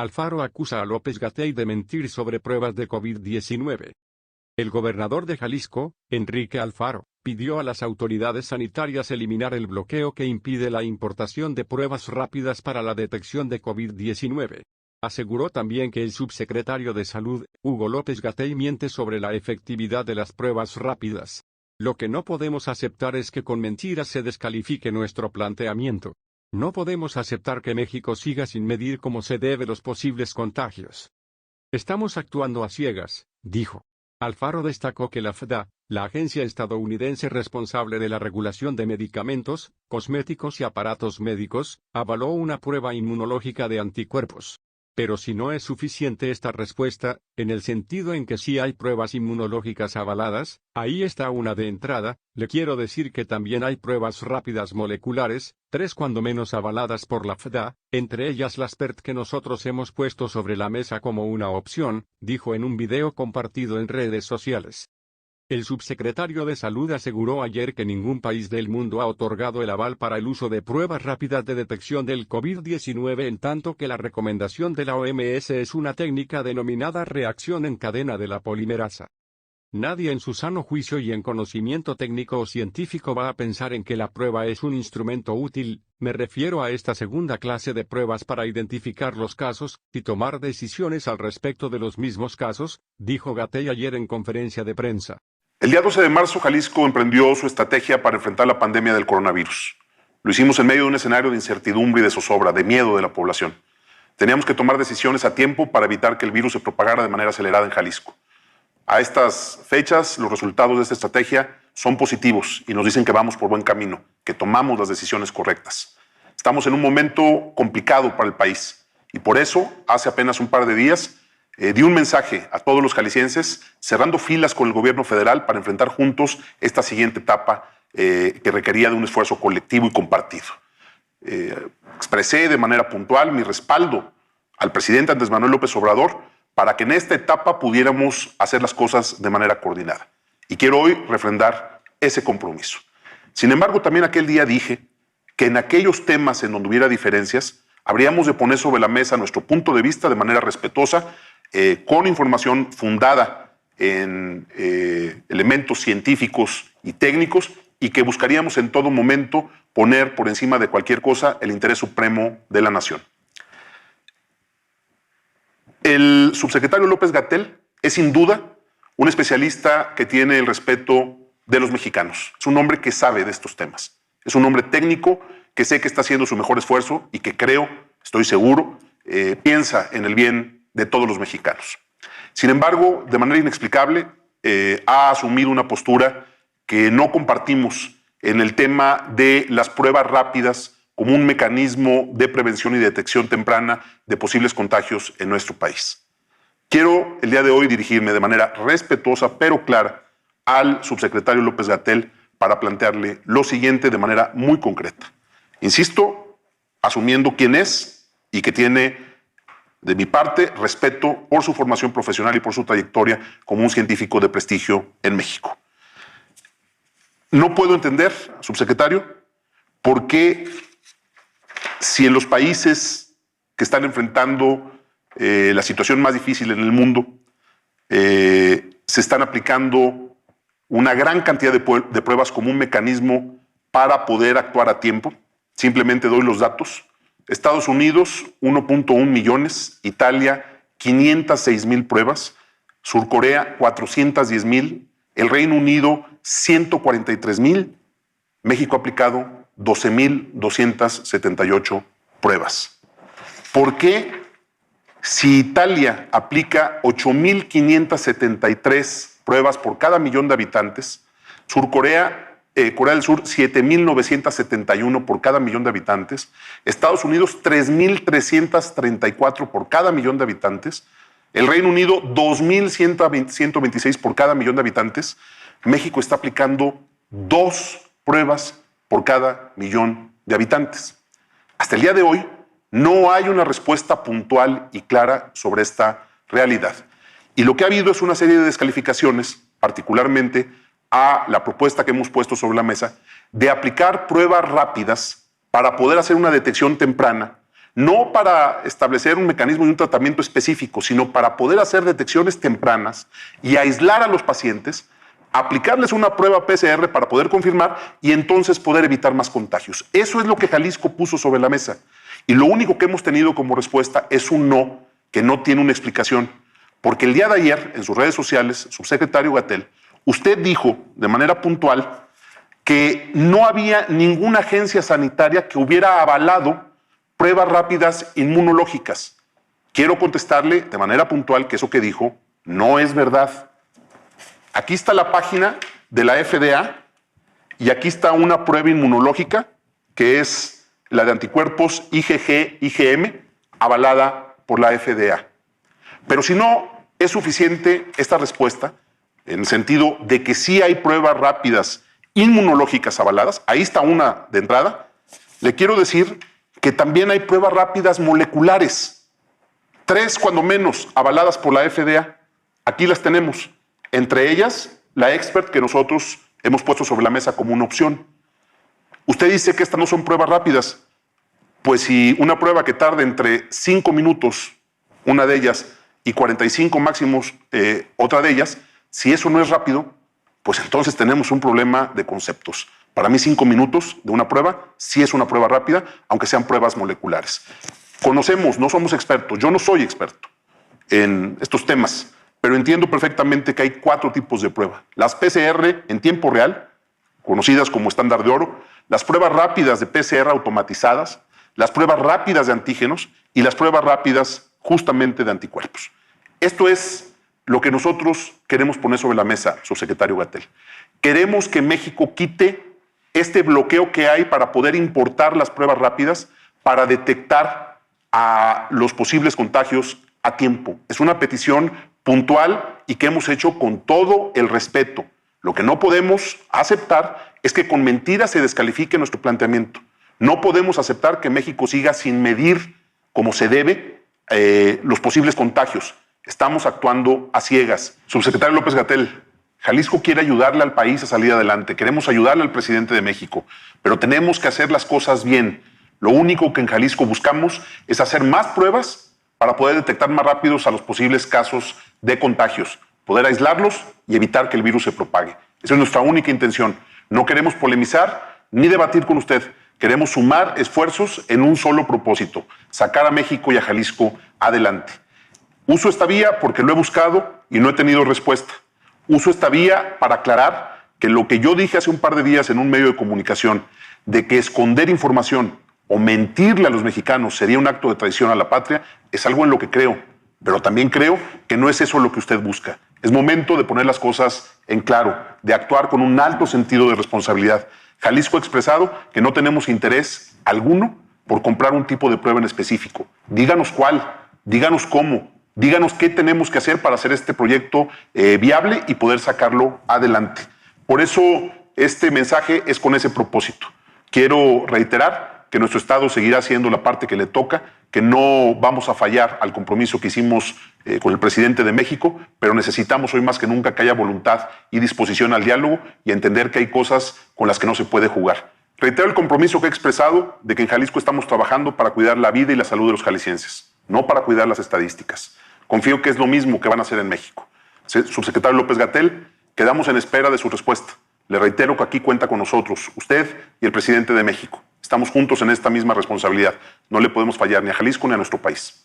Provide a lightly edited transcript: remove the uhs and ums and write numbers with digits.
Alfaro acusa a López-Gatell de mentir sobre pruebas de COVID-19. El gobernador de Jalisco, Enrique Alfaro, pidió a las autoridades sanitarias eliminar el bloqueo que impide la importación de pruebas rápidas para la detección de COVID-19. Aseguró también que el subsecretario de Salud, Hugo López-Gatell, miente sobre la efectividad de las pruebas rápidas. Lo que no podemos aceptar es que con mentiras se descalifique nuestro planteamiento. No podemos aceptar que México siga sin medir como se debe los posibles contagios. Estamos actuando a ciegas, dijo. Alfaro destacó que la FDA, la agencia estadounidense responsable de la regulación de medicamentos, cosméticos y aparatos médicos, avaló una prueba inmunológica de anticuerpos. Pero si no es suficiente esta respuesta, en el sentido en que sí hay pruebas inmunológicas avaladas, ahí está una de entrada, le quiero decir que también hay pruebas rápidas moleculares, 3 cuando menos avaladas por la FDA, entre ellas las PERT que nosotros hemos puesto sobre la mesa como una opción, dijo en un video compartido en redes sociales. El subsecretario de Salud aseguró ayer que ningún país del mundo ha otorgado el aval para el uso de pruebas rápidas de detección del COVID-19, en tanto que la recomendación de la OMS es una técnica denominada reacción en cadena de la polimerasa. Nadie en su sano juicio y en conocimiento técnico o científico va a pensar en que la prueba es un instrumento útil, me refiero a esta segunda clase de pruebas para identificar los casos y tomar decisiones al respecto de los mismos casos, dijo Gatell ayer en conferencia de prensa. El día 12 de marzo, Jalisco emprendió su estrategia para enfrentar la pandemia del coronavirus. Lo hicimos en medio de un escenario de incertidumbre y de zozobra, de miedo de la población. Teníamos que tomar decisiones a tiempo para evitar que el virus se propagara de manera acelerada en Jalisco. A estas fechas, los resultados de esta estrategia son positivos y nos dicen que vamos por buen camino, que tomamos las decisiones correctas. Estamos en un momento complicado para el país y por eso, hace apenas un par de días, di un mensaje a todos los jaliscienses cerrando filas con el gobierno federal para enfrentar juntos esta siguiente etapa que requería de un esfuerzo colectivo y compartido. Expresé de manera puntual mi respaldo al presidente Andrés Manuel López Obrador para que en esta etapa pudiéramos hacer las cosas de manera coordinada. Y quiero hoy refrendar ese compromiso. Sin embargo, también aquel día dije que en aquellos temas en donde hubiera diferencias, habríamos de poner sobre la mesa nuestro punto de vista de manera respetuosa, con información fundada en elementos científicos y técnicos, y que buscaríamos en todo momento poner por encima de cualquier cosa el interés supremo de la nación. El subsecretario López-Gatell es sin duda un especialista que tiene el respeto de los mexicanos. Es un hombre que sabe de estos temas. Es un hombre técnico que sé que está haciendo su mejor esfuerzo y que creo, estoy seguro, piensa en el bien de todos los mexicanos. Sin embargo, de manera inexplicable, ha asumido una postura que no compartimos en el tema de las pruebas rápidas como un mecanismo de prevención y detección temprana de posibles contagios en nuestro país. Quiero el día de hoy dirigirme de manera respetuosa pero clara al subsecretario López-Gatell para plantearle lo siguiente de manera muy concreta. Insisto, asumiendo quién es y que tiene de mi parte respeto por su formación profesional y por su trayectoria como un científico de prestigio en México. No puedo entender, subsecretario, por qué si en los países que están enfrentando la situación más difícil en el mundo se están aplicando una gran cantidad de pruebas como un mecanismo para poder actuar a tiempo. Simplemente doy los datos. Estados Unidos, 1.1 millones, Italia, 506,000 pruebas, Surcorea, 410,000, el Reino Unido, 143,000, México ha aplicado 12,278 pruebas. ¿Por qué, si Italia aplica 8,573 pruebas por cada millón de habitantes, Corea del Sur, 7,971 por cada millón de habitantes, Estados Unidos, 3,334 por cada millón de habitantes, el Reino Unido, 2,126 por cada millón de habitantes, México está aplicando 2 pruebas por cada millón de habitantes? Hasta el día de hoy no hay una respuesta puntual y clara sobre esta realidad. Y lo que ha habido es una serie de descalificaciones, particularmente a la propuesta que hemos puesto sobre la mesa de aplicar pruebas rápidas para poder hacer una detección temprana no para establecer un mecanismo y un tratamiento específico, sino para poder hacer detecciones tempranas y aislar a los pacientes, aplicarles una prueba PCR para poder confirmar y entonces poder evitar más contagios. Eso es lo que Jalisco puso sobre la mesa. Y lo único que hemos tenido como respuesta es un no, que no tiene una explicación. Porque el día de ayer, en sus redes sociales, subsecretario Gatell, usted dijo de manera puntual que no había ninguna agencia sanitaria que hubiera avalado pruebas rápidas inmunológicas. Quiero contestarle de manera puntual que eso que dijo no es verdad. Aquí está la página de la FDA y aquí está una prueba inmunológica que es la de anticuerpos IgG-IgM avalada por la FDA. Pero si no es suficiente esta respuesta, en el sentido de que sí hay pruebas rápidas inmunológicas avaladas, ahí está una de entrada, le quiero decir que también hay pruebas rápidas moleculares, 3 cuando menos avaladas por la FDA. Aquí las tenemos. Entre ellas, la Expert que nosotros hemos puesto sobre la mesa como una opción. Usted dice que estas no son pruebas rápidas. Pues si una prueba que tarde entre 5 minutos, una de ellas, y 45 máximos, otra de ellas, si eso no es rápido, pues entonces tenemos un problema de conceptos. Para mí 5 minutos de una prueba sí es una prueba rápida, aunque sean pruebas moleculares. Conocemos, no somos expertos, yo no soy experto en estos temas, pero entiendo perfectamente que hay 4 tipos de prueba. Las PCR en tiempo real, conocidas como estándar de oro, las pruebas rápidas de PCR automatizadas, las pruebas rápidas de antígenos y las pruebas rápidas justamente de anticuerpos. Esto es lo que nosotros queremos poner sobre la mesa, subsecretario Gatell. Queremos que México quite este bloqueo que hay para poder importar las pruebas rápidas para detectar a los posibles contagios a tiempo. Es una petición puntual y que hemos hecho con todo el respeto. Lo que no podemos aceptar es que con mentiras se descalifique nuestro planteamiento. No podemos aceptar que México siga sin medir como se debe los posibles contagios. Estamos actuando a ciegas. Subsecretario López-Gatell, Jalisco quiere ayudarle al país a salir adelante. Queremos ayudarle al presidente de México, pero tenemos que hacer las cosas bien. Lo único que en Jalisco buscamos es hacer más pruebas para poder detectar más rápidos a los posibles casos de contagios, poder aislarlos y evitar que el virus se propague. Esa es nuestra única intención. No queremos polemizar ni debatir con usted. Queremos sumar esfuerzos en un solo propósito: sacar a México y a Jalisco adelante. Uso esta vía porque lo he buscado y no he tenido respuesta. Uso esta vía para aclarar que lo que yo dije hace un par de días en un medio de comunicación, de que esconder información o mentirle a los mexicanos sería un acto de traición a la patria, es algo en lo que creo. Pero también creo que no es eso lo que usted busca. Es momento de poner las cosas en claro, de actuar con un alto sentido de responsabilidad. Jalisco ha expresado que no tenemos interés alguno por comprar un tipo de prueba en específico. Díganos cuál, díganos cómo, díganos qué tenemos que hacer para hacer este proyecto viable y poder sacarlo adelante. Por eso este mensaje es con ese propósito. Quiero reiterar que nuestro Estado seguirá haciendo la parte que le toca, que no vamos a fallar al compromiso que hicimos con el presidente de México, pero necesitamos hoy más que nunca que haya voluntad y disposición al diálogo y a entender que hay cosas con las que no se puede jugar. Reitero el compromiso que he expresado de que en Jalisco estamos trabajando para cuidar la vida y la salud de los jaliscienses, no para cuidar las estadísticas. Confío que es lo mismo que van a hacer en México. Subsecretario López-Gatell, quedamos en espera de su respuesta. Le reitero que aquí cuenta con nosotros, usted y el presidente de México. Estamos juntos en esta misma responsabilidad. No le podemos fallar ni a Jalisco ni a nuestro país.